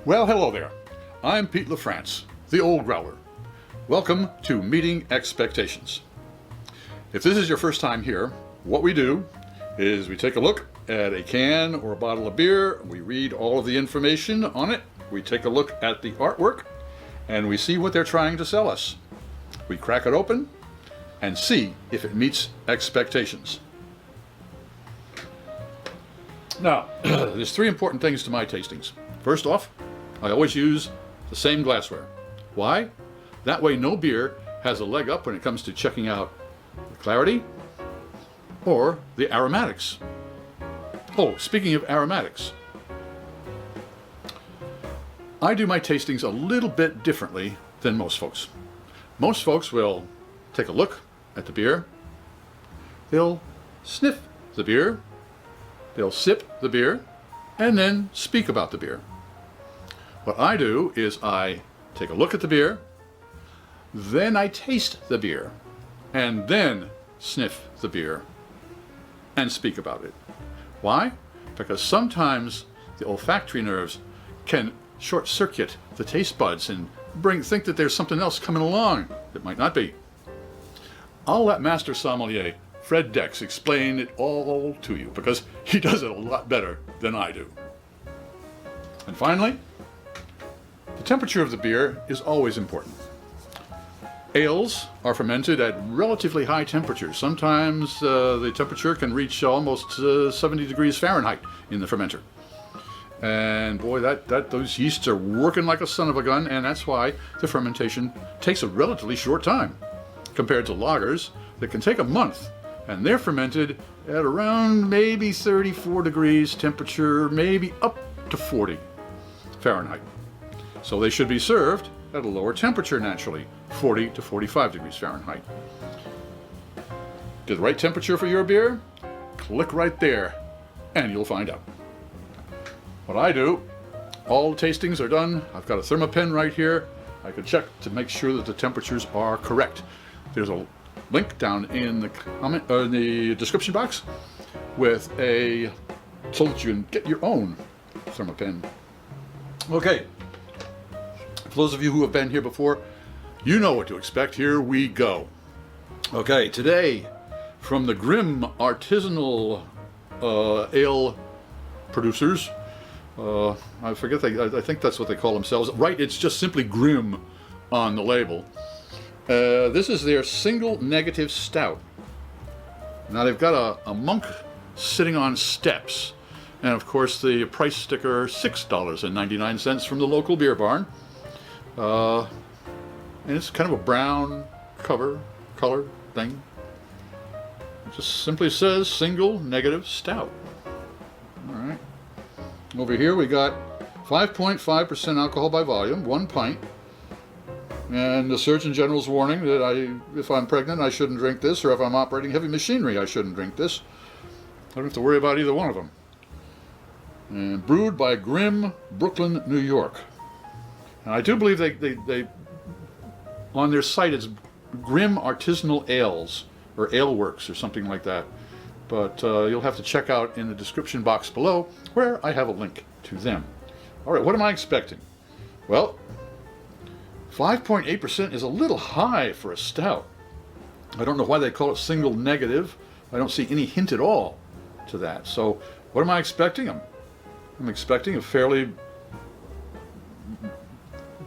Well, hello there. I'm Pete LaFrance, the old Growler. Welcome to Meeting Expectations. If this is your first time here, what we do is we take a look at a can or a bottle of beer, we read all of the information on it, we take a look at the artwork, and we see what they're trying to sell us. We crack it open and see if it meets expectations. Now, there's three important things to my tastings. First off, I always use the same glassware. Why? That way no beer has a leg up when it comes to checking out the clarity or the aromatics. Oh, speaking of aromatics, I do my tastings a little bit differently than most folks. Most folks will take a look at the beer, they'll sniff the beer, they'll sip the beer, and then speak about the beer. What I do is I take a look at the beer, then I taste the beer, and then sniff the beer and speak about it. Why? Because sometimes the olfactory nerves can short circuit the taste buds and think that there's something else coming along that might not be. I'll let Master Sommelier Fred Dex explain it all to you because he does it a lot better than I do. And finally, the temperature of the beer is always important. Ales are fermented at relatively high temperatures. Sometimes the temperature can reach almost 70 degrees Fahrenheit in the fermenter. And boy, those yeasts are working like a son of a gun, and that's why the fermentation takes a relatively short time compared to lagers that can take a month, and they're fermented at around maybe 34 degrees temperature, maybe up to 40 Fahrenheit. So they should be served at a lower temperature naturally, 40 to 45 degrees Fahrenheit. Get the right temperature for your beer? Click right there and you'll find out. What I do, all the tastings are done. I've got a thermopen right here. I can check to make sure that the temperatures are correct. There's a link down in the description box with so that you can get your own thermopen. Okay. For those of you who have been here before, you know what to expect. Here we go. Okay, today from the Grimm artisanal ale producers. I forget, I think that's what they call themselves. Right, it's just simply Grimm on the label. This is their single negative stout. Now they've got a monk sitting on steps. And of course the price sticker, $6.99 from the local beer barn. And it's kind of a brown color thing. It just simply says single negative stout. All right. Over here we got 5.5% alcohol by volume, 1 pint. And the Surgeon General's warning that if I'm pregnant, I shouldn't drink this, or if I'm operating heavy machinery, I shouldn't drink this. I don't have to worry about either one of them. And brewed by Grimm, Brooklyn, New York. And I do believe they on their site it's Grimm Artisanal Ales, or Ale Works, or something like that. But you'll have to check out in the description box below, where I have a link to them. All right, what am I expecting? Well, 5.8% is a little high for a stout. I don't know why they call it single negative. I don't see any hint at all to that. So what am I expecting? I'm expecting a fairly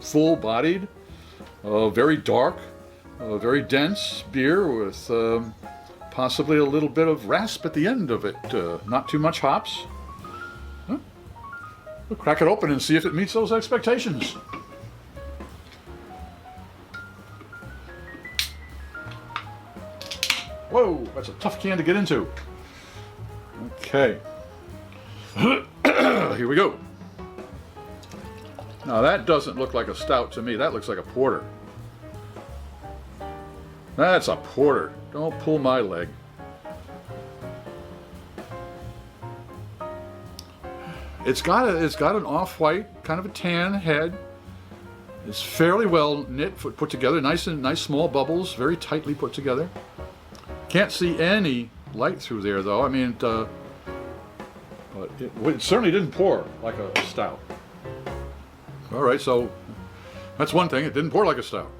full-bodied, very dark, very dense beer with possibly a little bit of rasp at the end of it. Not too much hops. Huh? We'll crack it open and see if it meets those expectations. Whoa, that's a tough can to get into. Okay. Here we go. Now that doesn't look like a stout to me. That looks like a porter. That's a porter. Don't pull my leg. It's got an off-white, kind of a tan head. It's fairly well knit, put together. Nice small bubbles, very tightly put together. Can't see any light through there though. I mean, but it certainly didn't pour like a stout. All right, so that's one thing. It didn't pour like a stout.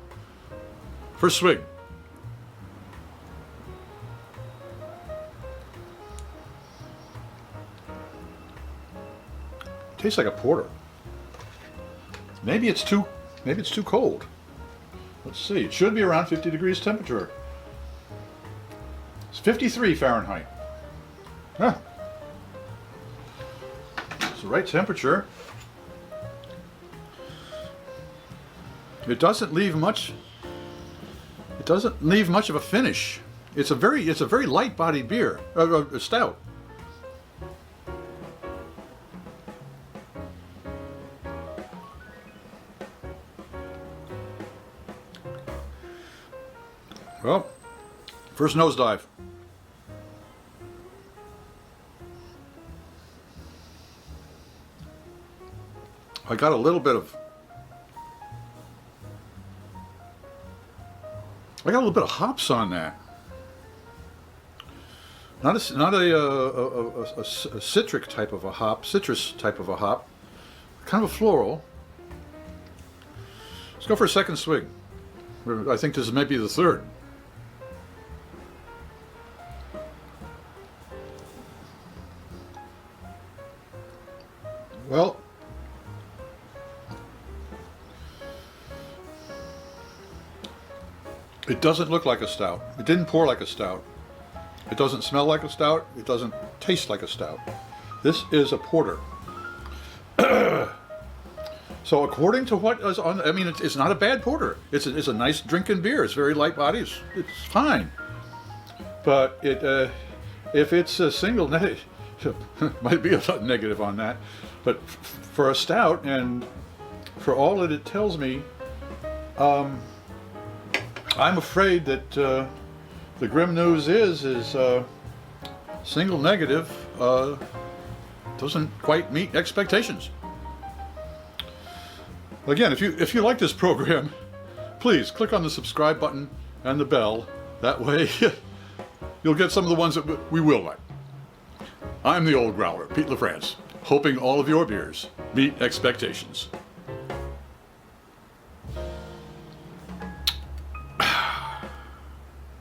First swig. Tastes like a porter. Maybe it's too cold. Let's see. It should be around 50 degrees temperature. It's 53 Fahrenheit. Huh. It's the right temperature. It doesn't leave much. It doesn't leave much of a finish. It's a very light-bodied beer, a stout. Well, first nosedive. I got a little bit of hops on that. Not a citric type of a hop, citrus type of a hop. Kind of a floral. Let's go for a second swig. I think this is maybe the third. Well, it doesn't look like a stout. It didn't pour like a stout. It doesn't smell like a stout. It doesn't taste like a stout. This is a porter. So according to what is on, I mean, it's not a bad porter. It's a nice drinking beer. It's very light bodied. It's fine. But if it's a single, might be a negative on that. But for a stout, and for all that it tells me, I'm afraid that the Grimm news is single negative doesn't quite meet expectations. Again, if you like this program, please click on the subscribe button and the bell. That way, you'll get some of the ones that we will like. I'm the old growler, Pete LaFrance, hoping all of your beers meet expectations.